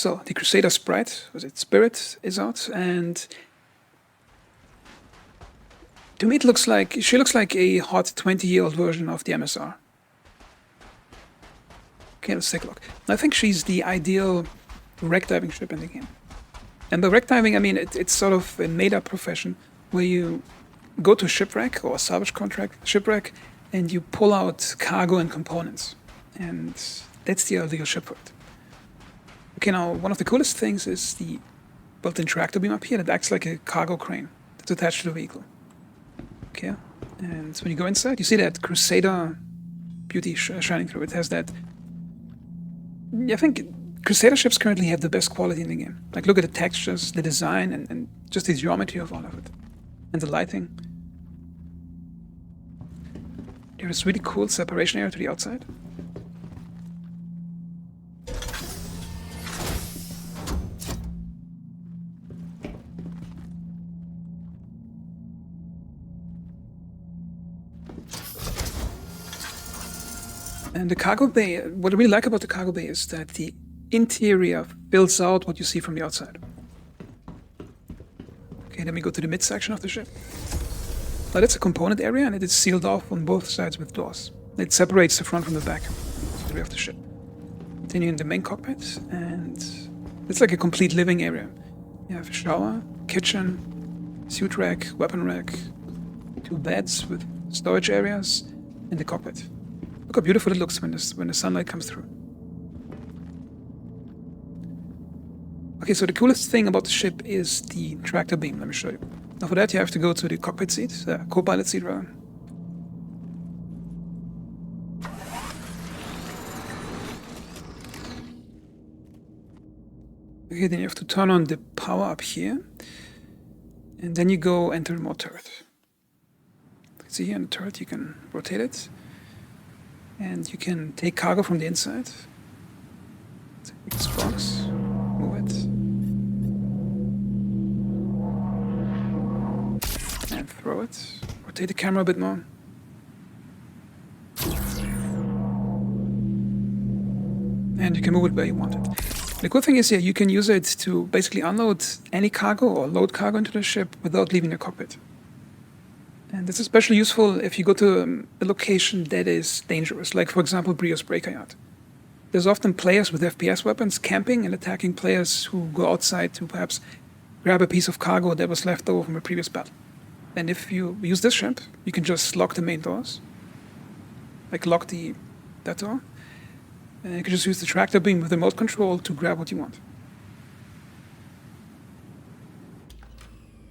So the Crusader sprite, was it Spirit, is out, and to me she looks like a hot 20-year-old version of the MSR. Okay, let's take a look. I think she's the ideal wreck diving ship in the game. And by wreck diving, I mean it's sort of a made-up profession where you go to a shipwreck or a salvage contract shipwreck and you pull out cargo and components. And that's the ideal ship for it. Okay, now one of the coolest things is the built-in tractor beam up here that acts like a cargo crane that's attached to the vehicle. Okay, and when you go inside, you see that Crusader beauty shining through. It has that. I think Crusader ships currently have the best quality in the game. Like, look at the textures, the design, and just the geometry of all of it. And the lighting. There's this really cool separation area to the outside. And the cargo bay, what I really like about the cargo bay is that the interior fills out what you see from the outside. Okay, then we go to the midsection of the ship. Now that's a component area and it is sealed off on both sides with doors. It separates the front from the back of the rear of the ship. Continue in the main cockpit, and it's like a complete living area. You have a shower, kitchen, suit rack, weapon rack, 2 beds with storage areas, and the cockpit. Look how beautiful it looks when the sunlight comes through. Okay, so the coolest thing about the ship is the tractor beam. Let me show you. Now for that you have to go to the cockpit seat, co-pilot seat rather. Okay, then you have to turn on the power up here, and then you go enter remote turret. You can see here in the turret you can rotate it, and you can take cargo from the inside. Take this box, move it, and throw it. Rotate the camera a bit more. And you can move it where you want it. The cool thing is here, you can use it to basically unload any cargo or load cargo into the ship without leaving the cockpit. And this is especially useful if you go to a location that is dangerous, like for example Brio's Breaker Yard. There's often players with FPS weapons camping and attacking players who go outside to perhaps grab a piece of cargo that was left over from a previous battle. And if you use this ship, you can just lock the main doors, like lock that door. And you can just use the tractor beam with remote control to grab what you want.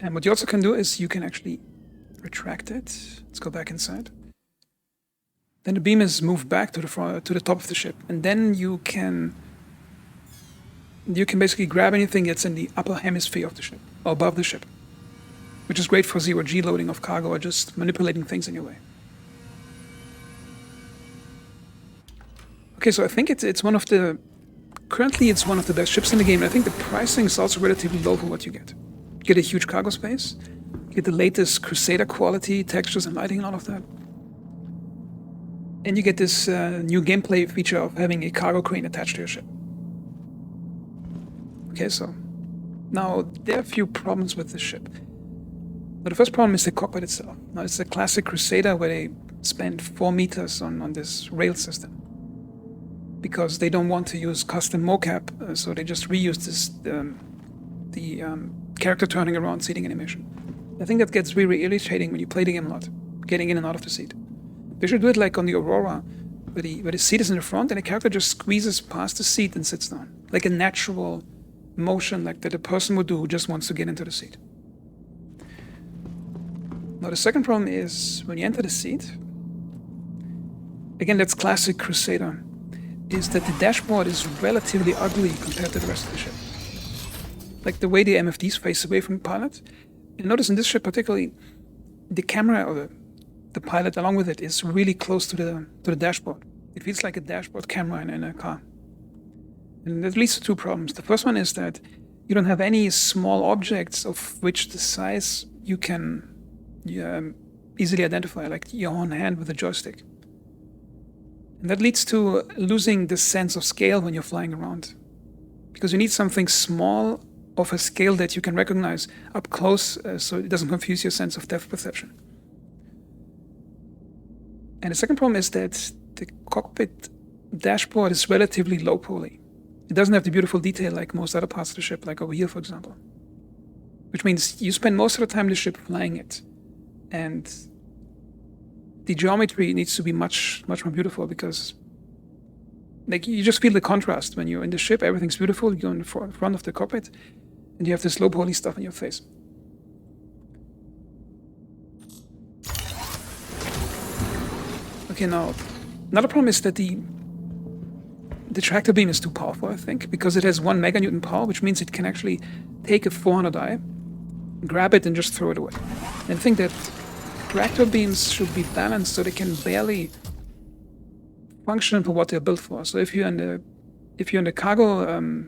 And what you also can do is you can actually retract it. Let's go back inside. Then the beam is moved back to the top of the ship, and then you can basically grab anything that's in the upper hemisphere of the ship or above the ship, which is great for zero-G loading of cargo or just manipulating things in your way. Okay, so I think currently it's one of the best ships in the game. I think the pricing is also relatively low for what you get. You get a huge cargo space, you get the latest Crusader quality, textures and lighting and all of that. And you get this new gameplay feature of having a cargo crane attached to your ship. Okay, so now there are a few problems with this ship. Now, the first problem is the cockpit itself. Now it's a classic Crusader where they spent 4 meters on this rail system, because they don't want to use custom mocap, so they just reuse the character turning around seating animation. I think that gets really irritating when you play the game a lot, getting in and out of the seat. They should do it like on the Aurora, where the seat is in the front and the character just squeezes past the seat and sits down, like a natural motion like that a person would do who just wants to get into the seat. Now the second problem is when you enter the seat, again that's classic Crusader, is that the dashboard is relatively ugly compared to the rest of the ship. Like the way the MFDs face away from the pilot. And notice in this ship particularly, the camera or the pilot along with it is really close to the dashboard. It feels like a dashboard camera in a car. And that leads to 2 problems. The first one is that you don't have any small objects of which the size you can easily identify, like your own hand with a joystick. And that leads to losing the sense of scale when you're flying around. because you need something small of a scale that you can recognize up close, so it doesn't confuse your sense of depth perception. And the second problem is that the cockpit dashboard is relatively low poly. It doesn't have the beautiful detail like most other parts of the ship, like over here, for example. Which means you spend most of the time in the ship flying it. And the geometry needs to be much, much more beautiful, because like you just feel the contrast when you're in the ship. Everything's beautiful. You go in the front of the cockpit and you have this low poly stuff in your face. Okay, now another problem is that the tractor beam is too powerful, I think, because it has 1 meganewton power, which means it can actually take a 400i, grab it, and just throw it away. And I think that tractor beams should be balanced so they can barely function for what they're built for. So if you're in the cargo,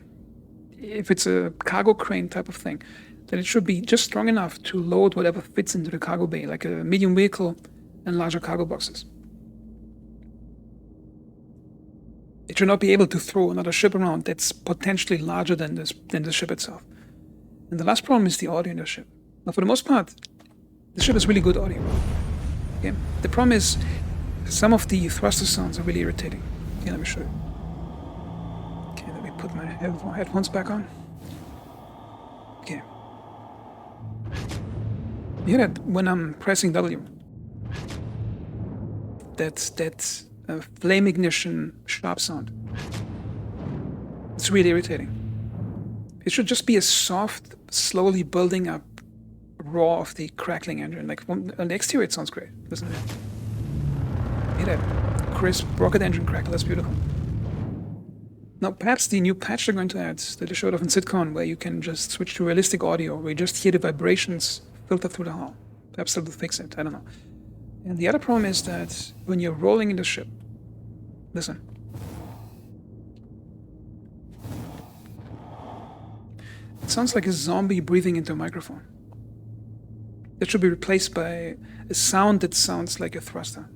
if it's a cargo crane type of thing, then it should be just strong enough to load whatever fits into the cargo bay, like a medium vehicle and larger cargo boxes. It should not be able to throw another ship around that's potentially larger than the ship itself. And the last problem is the audio in the ship. Now, for the most part, the ship has really good audio. Okay? The problem is some of the thruster sounds are really irritating. Okay, let me show you. Okay, let me put my headphones back on. Okay. You hear that when I'm pressing W? That's flame ignition sharp sound. It's really irritating. It should just be a soft, slowly building up roar of the crackling engine. Like on the exterior, it sounds great, doesn't it? Hear that crisp rocket engine crackle? That's beautiful. Now, perhaps the new patch they're going to add that they showed off in SitCon, where you can just switch to realistic audio, where you just hear the vibrations filter through the hull. Perhaps they'll fix it. I don't know. And the other problem is that when you're rolling in the ship, listen. It sounds like a zombie breathing into a microphone. That should be replaced by a sound that sounds like a thruster.